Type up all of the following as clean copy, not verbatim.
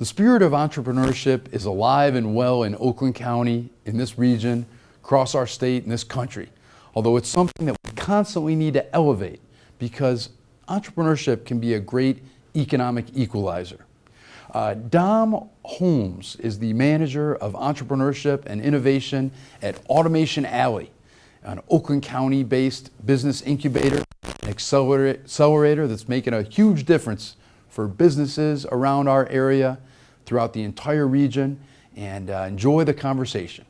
The spirit of entrepreneurship is alive and well in Oakland County, in this region, across our state, and this country. Although it's something that we constantly need to elevate because entrepreneurship can be a great economic equalizer. Dom Holmes is the manager of entrepreneurship and innovation at Automation Alley, an Oakland County-based business incubator and accelerator that's making a huge difference for businesses around our area, throughout the entire region, and enjoy the conversation.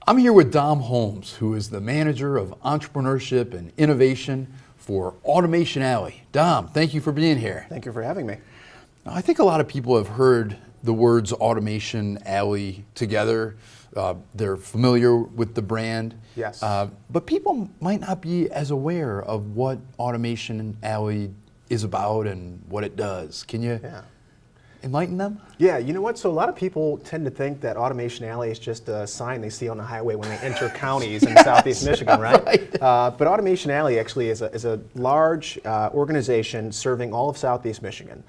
I'm here with Dom Holmes, who is the manager of entrepreneurship and innovation for Automation Alley. Dom, thank you for being here. Thank you for having me. Now, I think a lot of people have heard the words Automation Alley together. They're familiar with the brand. Yes. But people might not be as aware of what Automation Alley is about and what it does. Can you enlighten them? Yeah, you know what? So a lot of people tend to think that Automation Alley is just a sign they see on the highway when they enter counties in southeast Michigan, right? But Automation Alley actually is a large organization serving all of southeast Michigan.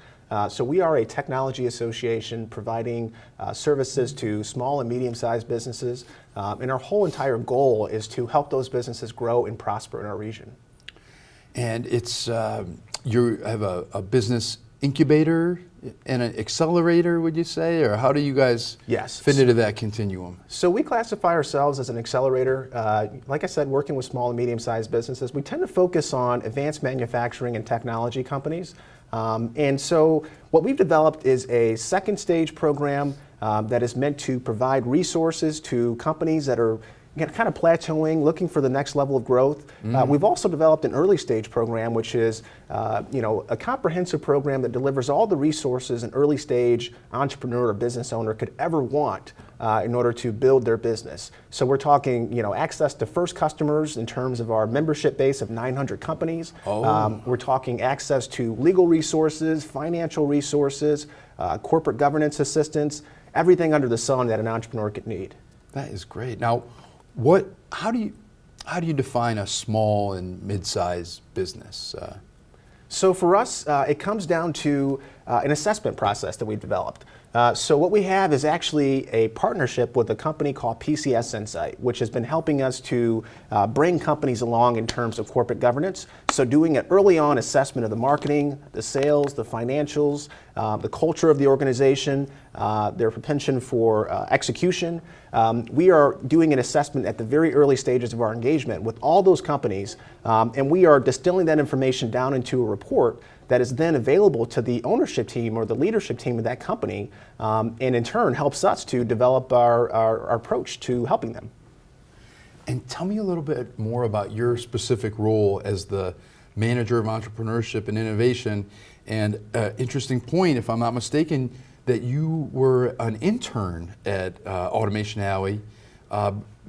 So we are a technology association providing services to small and medium-sized businesses, and our whole entire goal is to help those businesses grow and prosper in our region. And it's you have a business incubator and an accelerator, would you say, or how do you guys fit into that continuum? So we classify ourselves as an accelerator. Like I said, working with small and medium-sized businesses, we tend to focus on advanced manufacturing and technology companies. And so what we've developed is a second stage program that is meant to provide resources to companies that are kind of plateauing, looking for the next level of growth. We've also developed an early stage program, which is a comprehensive program that delivers all the resources an early stage entrepreneur or business owner could ever want in order to build their business. So we're talking access to first customers in terms of our membership base of 900 companies. We're talking access to legal resources, financial resources, corporate governance assistance, everything under the sun that an entrepreneur could need. That is great. Now, how do you define a small and mid-sized business? So for us, it comes down to an assessment process that we've developed. So what we have is actually a partnership with a company called PCS Insight, which has been helping us to bring companies along in terms of corporate governance. So doing an early on assessment of the marketing, the sales, the financials, the culture of the organization, their propension for execution. We are doing an assessment at the very early stages of our engagement with all those companies, and we are distilling that information down into a report that is then available to the ownership team or the leadership team of that company, and in turn helps us to develop our approach to helping them. And tell me a little bit more about your specific role as the manager of entrepreneurship and innovation. And interesting point, if I'm not mistaken, that you were an intern at Automation Alley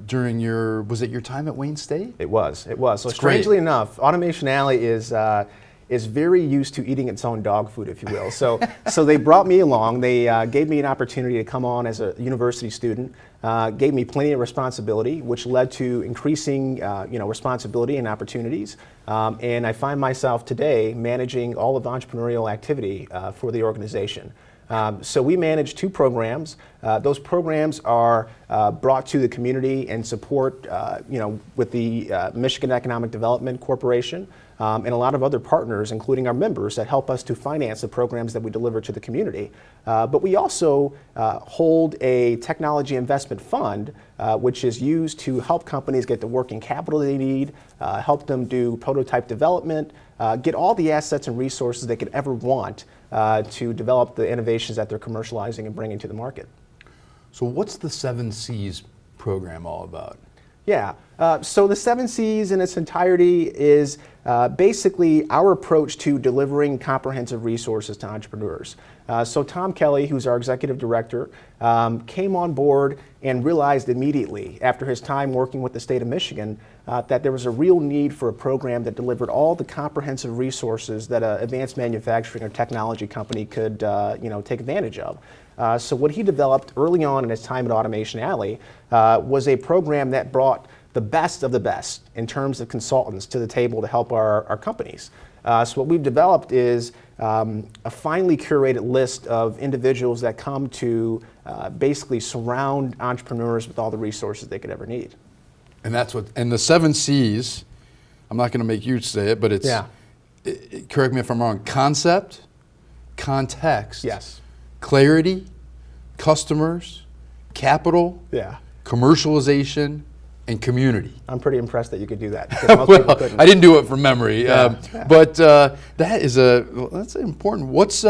during was it your time at Wayne State? It was. So strangely enough, Automation Alley is very used to eating its own dog food, if you will. So they brought me along. They gave me an opportunity to come on as a university student, gave me plenty of responsibility, which led to increasing responsibility and opportunities. And I find myself today managing all of the entrepreneurial activity for the organization. So we manage two programs. Those programs are brought to the community and support, with the Michigan Economic Development Corporation and a lot of other partners, including our members, that help us to finance the programs that we deliver to the community. But we also hold a technology investment fund, which is used to help companies get the working capital they need, help them do prototype development, get all the assets and resources they could ever want to develop the innovations that they're commercializing and bringing to the market. So what's the 7 C's program all about? Yeah, So the 7 C's in its entirety is basically our approach to delivering comprehensive resources to entrepreneurs. So Tom Kelly, who's our executive director, came on board and realized immediately after his time working with the state of Michigan that there was a real need for a program that delivered all the comprehensive resources that an advanced manufacturing or technology company could take advantage of. So what he developed early on in his time at Automation Alley was a program that brought the best of the best in terms of consultants to the table to help our companies. So what we've developed is a finely curated list of individuals that come to basically surround entrepreneurs with all the resources they could ever need. And that's what, and the 7 C's, I'm not going to make you say it, but it's, correct me if I'm wrong, concept, context, yes, clarity, customers, capital, commercialization, and community. I'm pretty impressed that you could do that. Most people couldn't. I didn't do it from memory, but that is that's important. What's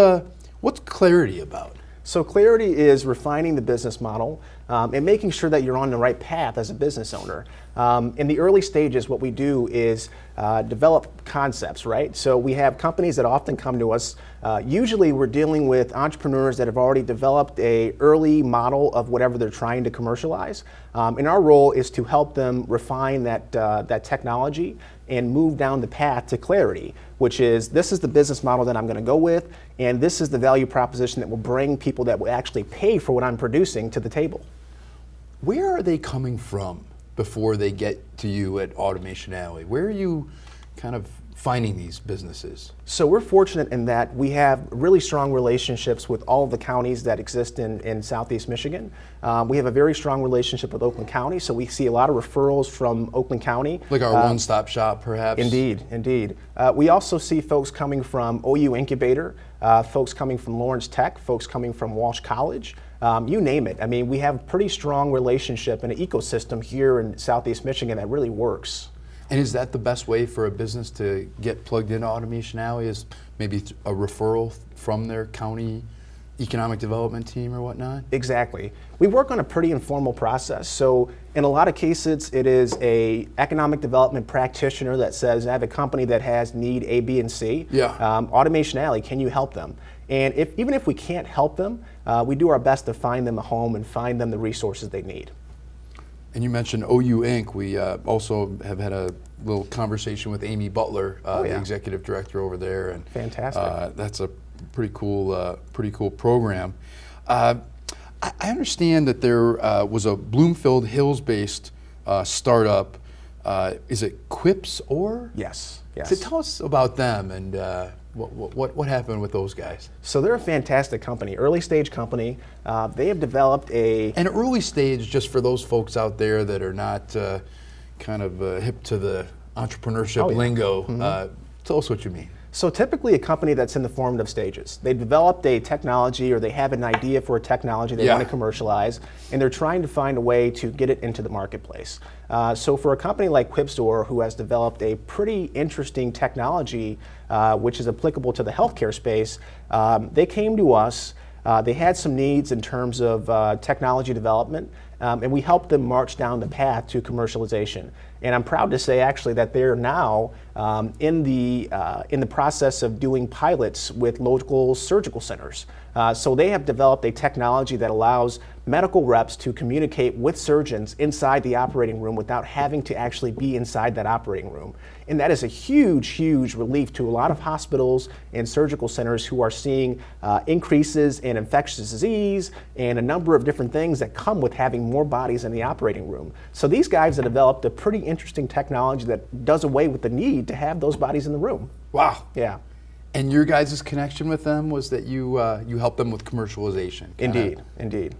clarity about? So clarity is refining the business model and making sure that you're on the right path as a business owner. In the early stages, what we do is develop concepts, right? So we have companies that often come to us. Usually we're dealing with entrepreneurs that have already developed an early model of whatever they're trying to commercialize. And our role is to help them refine that technology and move down the path to clarity, which is, this is the business model that I'm going to go with, and this is the value proposition that will bring people that will actually pay for what I'm producing to the table. Where are they coming from before they get to you at Automation Alley? Where are you kind of finding these businesses? So we're fortunate in that we have really strong relationships with all of the counties that exist in Southeast Michigan. We have a very strong relationship with Oakland County, so we see a lot of referrals from Oakland County. Like our one-stop shop, perhaps? Indeed, indeed. We also see folks coming from OU Incubator, folks coming from Lawrence Tech, folks coming from Walsh College. You name it. I mean, we have a pretty strong relationship and an ecosystem here in Southeast Michigan that really works. And is that the best way for a business to get plugged into Automation Alley, is maybe a referral from their county economic development team or whatnot? Exactly. We work on a pretty informal process. So in a lot of cases, it is a economic development practitioner that says, I have a company that has need A, B, and C. Automation Alley, can you help them? And even if we can't help them, we do our best to find them a home and find them the resources they need. And you mentioned OU Inc. We also have had a little conversation with Amy Butler, the executive director over there, and fantastic. That's a pretty cool program. I understand that there was a Bloomfield Hills-based startup. Is it Quips or? Yes. So tell us about them and what happened with those guys. So they're a fantastic company, early stage company. They have developed an early stage, just for those folks out there that are not kind of hip to the entrepreneurship lingo. Tell us what you mean. So typically a company that's in the formative stages. They developed a technology, or they have an idea for a technology they want to commercialize, and they're trying to find a way to get it into the marketplace. So for a company like Quipstore, who has developed a pretty interesting technology which is applicable to the healthcare space, they came to us. They had some needs in terms of technology development, and we helped them march down the path to commercialization. And I'm proud to say, actually, that they're now in the process of doing pilots with local surgical centers. So they have developed a technology that allows medical reps to communicate with surgeons inside the operating room without having to actually be inside that operating room. And that is a huge, huge relief to a lot of hospitals and surgical centers who are seeing increases in infectious disease and a number of different things that come with having more bodies in the operating room. So these guys have developed a pretty interesting technology that does away with the need to have those bodies in the room. Wow. Yeah. And your guys' connection with them was that you helped them with commercialization. Indeed, indeed.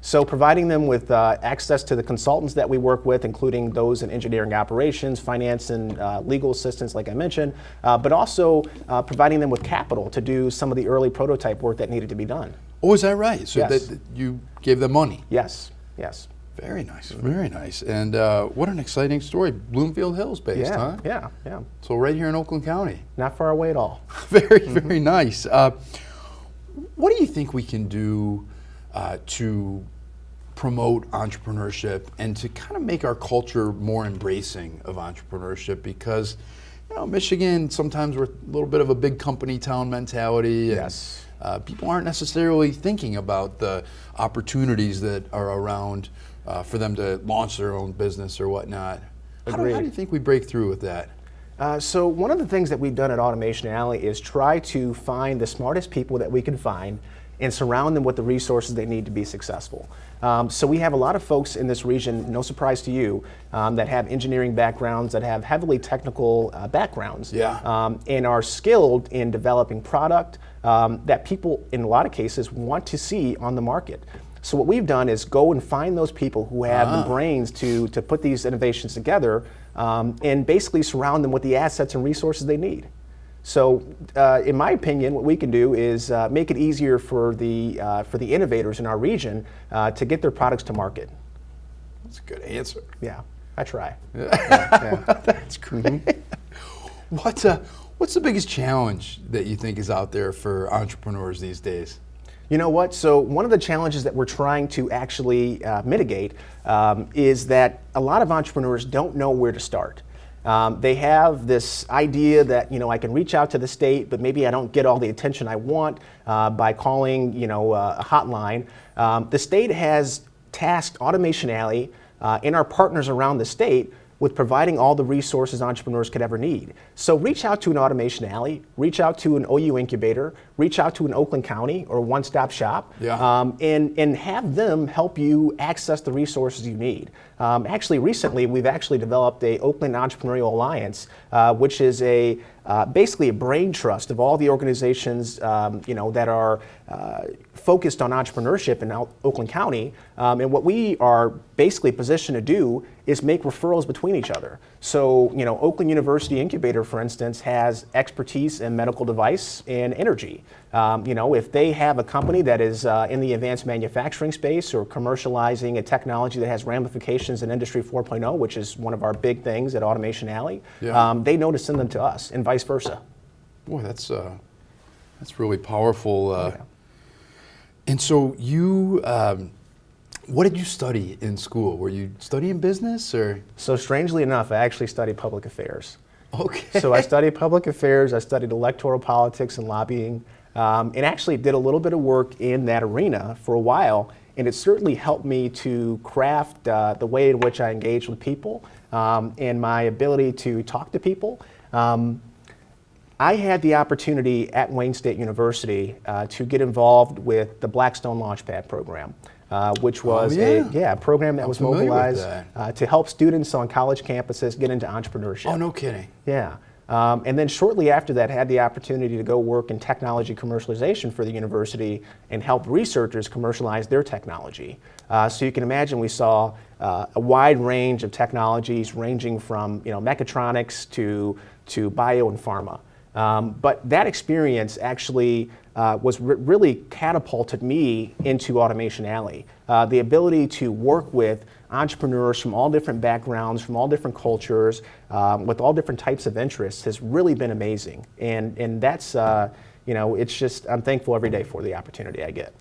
So providing them with access to the consultants that we work with, including those in engineering operations, finance, and legal assistance, like I mentioned, but also providing them with capital to do some of the early prototype work that needed to be done. Oh, is that right? So Yes. that you gave them money? Yes, yes. Very nice, very nice. And what an exciting story. Bloomfield Hills based, huh? Yeah, yeah. So right here in Oakland County. Not far away at all. Very, very nice. What do you think we can do to promote entrepreneurship and to kind of make our culture more embracing of entrepreneurship? Because, you know, Michigan, sometimes we're a little bit of a big company town mentality. Yes. And, people aren't necessarily thinking about the opportunities that are around for them to launch their own business or whatnot. How do you think we break through with that? So one of the things that we've done at Automation Alley is try to find the smartest people that we can find and surround them with the resources they need to be successful. So we have a lot of folks in this region, no surprise to you, that have engineering backgrounds, that have heavily technical backgrounds, and are skilled in developing product that people, in a lot of cases, want to see on the market. So what we've done is go and find those people who have the brains to put these innovations together, and basically surround them with the assets and resources they need. So, in my opinion, what we can do is make it easier for the innovators in our region to get their products to market. That's a good answer. Yeah, I try. That's great. What's the biggest challenge that you think is out there for entrepreneurs these days? You know what? So one of the challenges that we're trying to actually mitigate is that a lot of entrepreneurs don't know where to start. They have this idea that, you know, I can reach out to the state, but maybe I don't get all the attention I want by calling, you know, a hotline. The state has tasked Automation Alley and our partners around the state with providing all the resources entrepreneurs could ever need. So reach out to an Automation Alley, reach out to an OU incubator, reach out to an Oakland County or one-stop shop, and have them help you access the resources you need. Actually, recently, we've actually developed a Oakland Entrepreneurial Alliance, which is basically a brain trust of all the organizations you know, that are focused on entrepreneurship in Oakland County. And what we are basically positioned to do is make referrals between each other. So, you know, Oakland University Incubator, for instance, has expertise in medical device and energy. You know, if they have a company that is in the advanced manufacturing space or commercializing a technology that has ramifications in Industry 4.0, which is one of our big things at Automation Alley, they know to send them to us, and vice versa. Boy, that's really powerful. And so you, what did you study in school? Were you studying business or? So strangely enough, I actually studied public affairs. Okay. So I studied public affairs, I studied electoral politics and lobbying, and actually did a little bit of work in that arena for a while, and it certainly helped me to craft the way in which I engage with people and my ability to talk to people. I had the opportunity at Wayne State University to get involved with the Blackstone Launchpad program, which was a program that was mobilized to help students on college campuses get into entrepreneurship. Oh, no kidding. Yeah. And then shortly after that, had the opportunity to go work in technology commercialization for the university and help researchers commercialize their technology. So you can imagine we saw a wide range of technologies ranging from, you know, mechatronics to bio and pharma. But that experience actually was really catapulted me into Automation Alley. The ability to work with entrepreneurs from all different backgrounds, from all different cultures, with all different types of interests has really been amazing. And that's, you know, it's just, I'm thankful every day for the opportunity I get.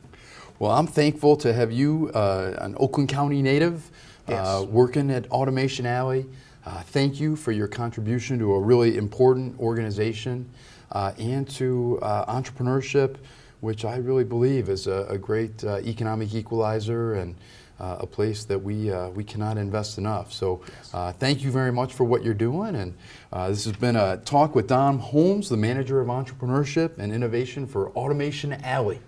Well, I'm thankful to have you, an Oakland County native, working at Automation Alley. Thank you for your contribution to a really important organization and to entrepreneurship, which I really believe is a great economic equalizer and a place that we cannot invest enough. So thank you very much for what you're doing. And this has been a talk with Dom Holmes, the Manager of Entrepreneurship and Innovation for Automation Alley.